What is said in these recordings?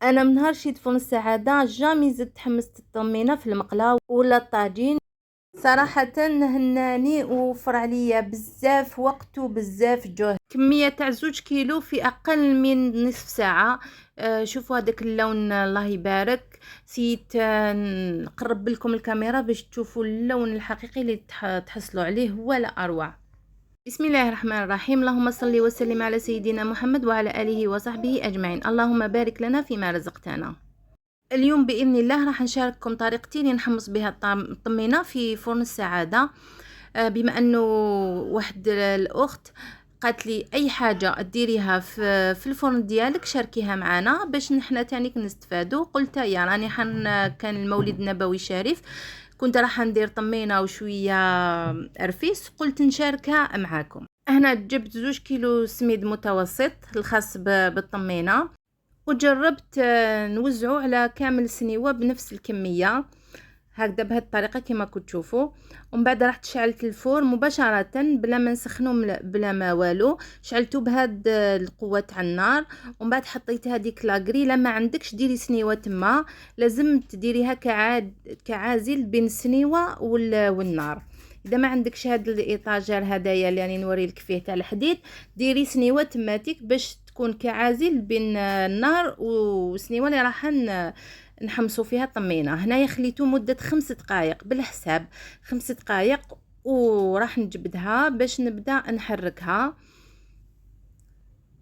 انا من نهار شيت فون السعاده جامي زدت حمست الطمينه في المقله ولا الطاجين. صراحه هناني وفر عليا بزاف وقت وبزاف جهد. كميه تاع 2 كيلو في اقل من نصف ساعه. شوفوا هذاك اللون، الله يبارك. سيت نقرب لكم الكاميرا باش تشوفوا اللون الحقيقي اللي تحصلوا عليه ولا اروع. بسم الله الرحمن الرحيم. اللهم صل وسلم على سيدنا محمد وعلى آله وصحبه أجمعين. اللهم بارك لنا فيما رزقتنا. اليوم بإذن الله راح نشارككم طريقتي اللي نحمص بها الطمينة في فرن السعادة. بما أنه واحد الأخت قالت لي أي حاجة ديريها في الفرن ديالك شاركيها معنا باش نحنا تانيك نستفادوا. قلت يا راني كان المولد النبوي الشريف، كنت راح ندير طمينه وشويه رفيس، قلت نشاركها معاكم. هنا جبت 2 كيلو سميد متوسط الخاص بالطمينه، وجربت نوزعه على كامل السنيوه بنفس الكميه هكذا بهذه الطريقه كما كنت تشوفوا. ومن بعد رحت شعلت الفور مباشره بلا ما نسخنو بلا ما والو، شعلته بهاد القوه تاع النار. ومن بعد حطيت هذيك لاغري. لما عندكش ديري سنيوه تما، لازم تديريها كعازل بين السنيوه والنار. اذا ما عندكش هاد الايطاجير هدايا اللي راني نوري لك فيه تاع الحديد، ديري سنيوه تماتيك باش تكون كعازل بين النار وسنيوه اللي راح نحمصوا فيها الطمينه. هنايا خليته مده 5 دقائق بالحساب، 5 دقائق. وراح نجبدها باش نبدا نحركها.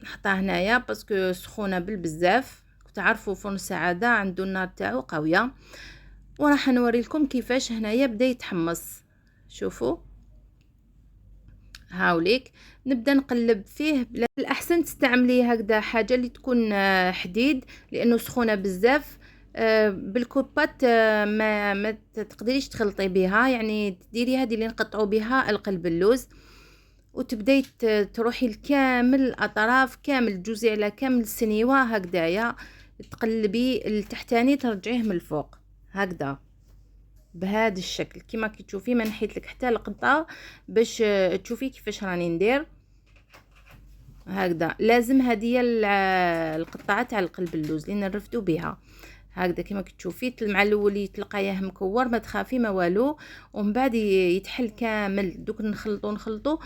نحطها هنايا باسكو سخونه بالبزاف. تعرفوا فرن السعاده عنده النار تاعو قويه. وراح نوري لكم كيفاش هنايا بدا يتحمص. شوفوا هاوليك نبدا نقلب فيه. الاحسن تستعملي هكذا حاجه اللي تكون حديد لانه سخونه بزاف. بالكوبات ما تقدريش تخلطي بها، يعني تديري هذه اللي نقطعوا بها القلب اللوز، وتبداي تروحي لكامل الاطراف، كامل تجوزي على كامل السنيوه هكذايا، تقلبي التحتاني ترجعيه من الفوق هكذا بهذا الشكل كما كتشوفي. ما نحيت لك حتى القطعه باش تشوفي كيفاش راني ندير هكذا. لازم هذه القطعه تاع القلب اللوز اللي نرفدو بها هكذا كما كتشوفي. مع الاول يتلقايه مكور ما تخافي ما والو، ومن بعد يتحل كامل. دوك نخلطو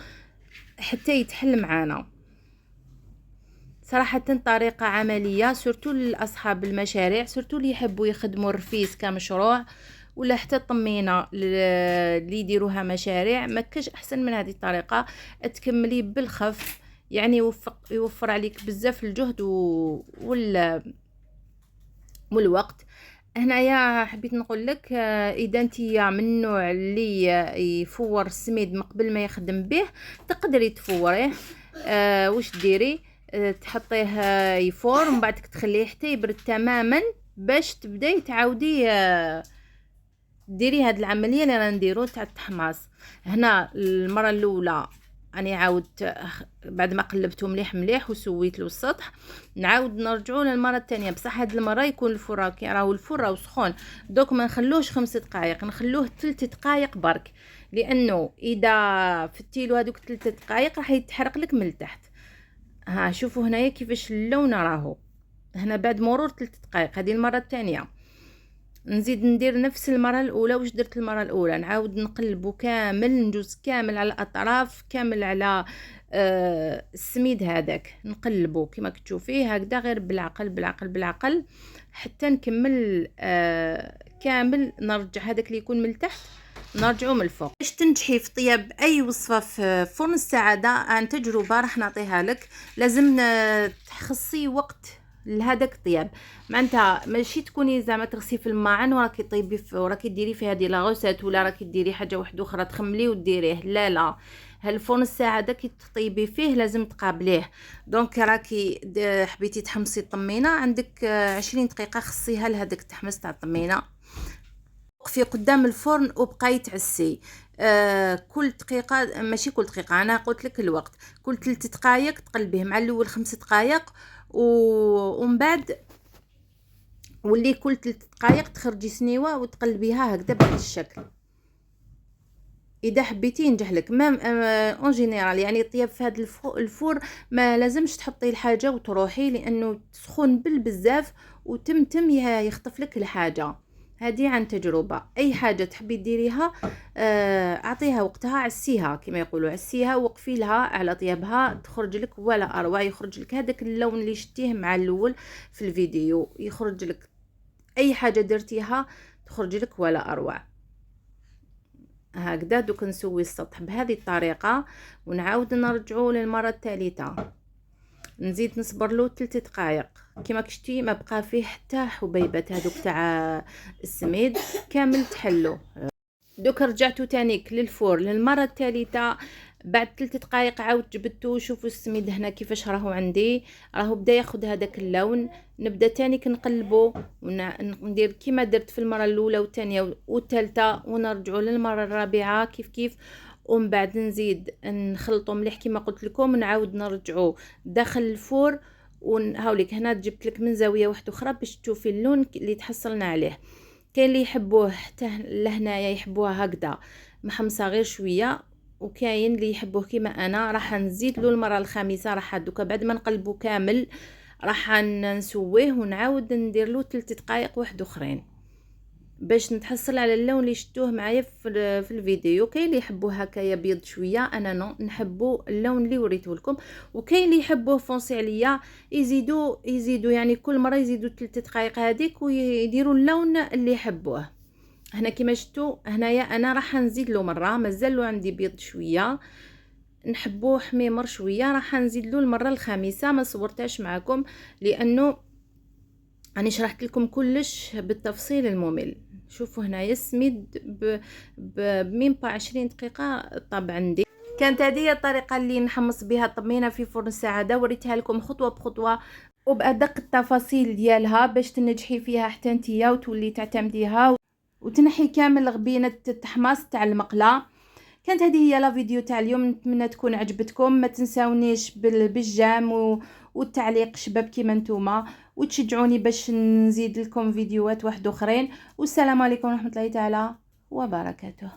حتى يتحل معانا. صراحه طريقه عمليه سورتو لاصحاب المشاريع، سورتو اللي يحبوا يخدموا الرفيس كمشروع ولا حتى الطمينه اللي يديروها مشاريع. ما كاش احسن من هذه الطريقه، تكملي بالخف، يعني يوفر عليك بزاف الجهد والوقت. هنايا حبيت نقول لك اذا انتيا من النوع اللي يفور السميد من قبل ما يخدم به، تقدري تفوريه. واش ديري؟ تحطيه يفور ومن بعد تخليه حتى يبرد تماما باش تبداي تعاودي ديري هاد العمليه اللي رانا نديرو تاع التحماص. هنا المره الاولى اني عاودت بعد ما قلبته مليح مليح وسويت له السطح، نعاود نرجعوا للمره الثانيه. بصح هاد المره يكون الفران كي راهو الفران سخون، دوك ما نخلوهش 5 دقائق، نخلوه 3 دقائق برك، لانه اذا فتيلو هذوك 3 دقائق راح يتحرق لك من التحت. ها شوفوا هنايا كيفاش اللون راهو. هنا بعد مرور 3 دقائق هذه المره الثانيه. نزيد ندير نفس المره الاولى. واش درت المره الاولى؟ نعاود نقلبو كامل، نجوز كامل على الاطراف، كامل على السميد هذاك، نقلبو كما كتشوفيه هكذا غير بالعقل بالعقل بالعقل حتى نكمل كامل. نرجع هذاك اللي يكون من التحت نرجعو من الفوق. باش تنجحي في طياب اي وصفه في فرن السعاده، عن تجربه راح نعطيها لك، لازم تخصي وقت لهذاك الطياب. معناتها ماشي تكوني زعما تغسي في الماعن وراكي طيبي وراكي ديري في هذه لاغوسات، ولا راكي ديري حاجه واحده اخرى تخملي وديريه. لا لا، هالفرن الساعه كي تطيبي فيه لازم تقابليه. دونك راكي حبيتي تحمصي الطمينه، عندك 20 دقيقه خصيها لهذاك التحميص تاع الطمينه. وقفي قدام الفرن وبقاي تعسي. كل دقيقه، ماشي كل دقيقه، انا قلت لك الوقت، كل 3 دقائق تقلبيه. مع الاول 5 دقائق ومن بعد ولي كل 3 دقائق تخرجي سنيوه وتقلبيها هكذا بهذا الشكل. اذا حبيتي ينجح لك مام اون جينيرال، يعني الطياب في هذا الفور ما لازمش تحطي الحاجه وتروحي، لانه سخون بالبزاف وتمتم يخطف لك الحاجه. هذه عن تجربه. اي حاجه تحبي ديريها اعطيها وقتها، عسيها كما يقولوا، عسيها وقفي لها على طيابها، تخرج لك ولا اروع. يخرج لك هذاك اللون اللي شتيه مع الاول في الفيديو، يخرج لك اي حاجه درتيها تخرج لك ولا اروع. هكذا دوك نسوي السطح بهذه الطريقه، ونعاود نرجعوا للمره الثالثه. نزيد نصبر له 3 دقائق. كما كشتي ما بقى فيه حتى حبيبات هذوك تاع السميد، كامل تحلو. دوك رجعتو تانيك للفور للمره الثالثه. بعد 3 دقائق عاود جبدتو. شوفوا السميد هنا كيفاش راهو عندي، راهو بدا ياخذ هذاك اللون. نبدا تانيك نقلبو وندير كيما درت في المره الاولى والثانيه والثالثه، ونرجعوا للمره الرابعه كيف ومن بعد نزيد نخلطو مليح كيما قلت لكم، نعاود نرجعو داخل الفور. ونهاوليك هنا جبت لك من زاويه واحده اخرى باش تشوفي اللون اللي تحصلنا عليه. كاين اللي يحبوه حتى لهنايا يحبوها هكذا محمصه غير شويه، وكاين اللي يحبوه كيما انا. راح نزيد له المره الخامسه، راح دوكا بعد ما نقلبو كامل راح نسويه ونعاود ندير له 3 دقائق واحد اخرين باش نتحصل على اللون اللي شفتوه معايا في الفيديو. كاين اللي يحبوه هكايا بيض شويه، انا نحبو اللون اللي وريته لكم. وكاين اللي يحبوه فونسي عليا، يزيدوا يعني كل مره يزيدوا 3 دقائق هذيك ويديروا اللون اللي يحبوه. هنا كما شفتوا هنايا انا راح نزيد له مره، مازال له عندي بيض شويه، نحبوه حميمر شويه. راح نزيد له المره الخامسه، ما صورتهاش معكم لانه راني شرحت لكم كلش بالتفصيل الممل. شوفوا هنايا السميد بمين با 20 دقيقه طاب عندي. كانت هذه الطريقه اللي نحمص بها الطمينه في فرن السعاده، وريتها لكم خطوه بخطوه وبادق التفاصيل ديالها باش تنجحي فيها حتى نتيا وتولي تعتمديها وتنحي كامل غبينه التحماص تاع المقله. كانت هذه هي لا فيديو تاع اليوم، نتمنى تكون عجبتكم. ما تنساونيش بالجام والتعليق شباب كيما نتوما، وتشجعوني باش نزيد لكم فيديوهات واحد اخرين. والسلام عليكم ورحمه الله تعالى وبركاته.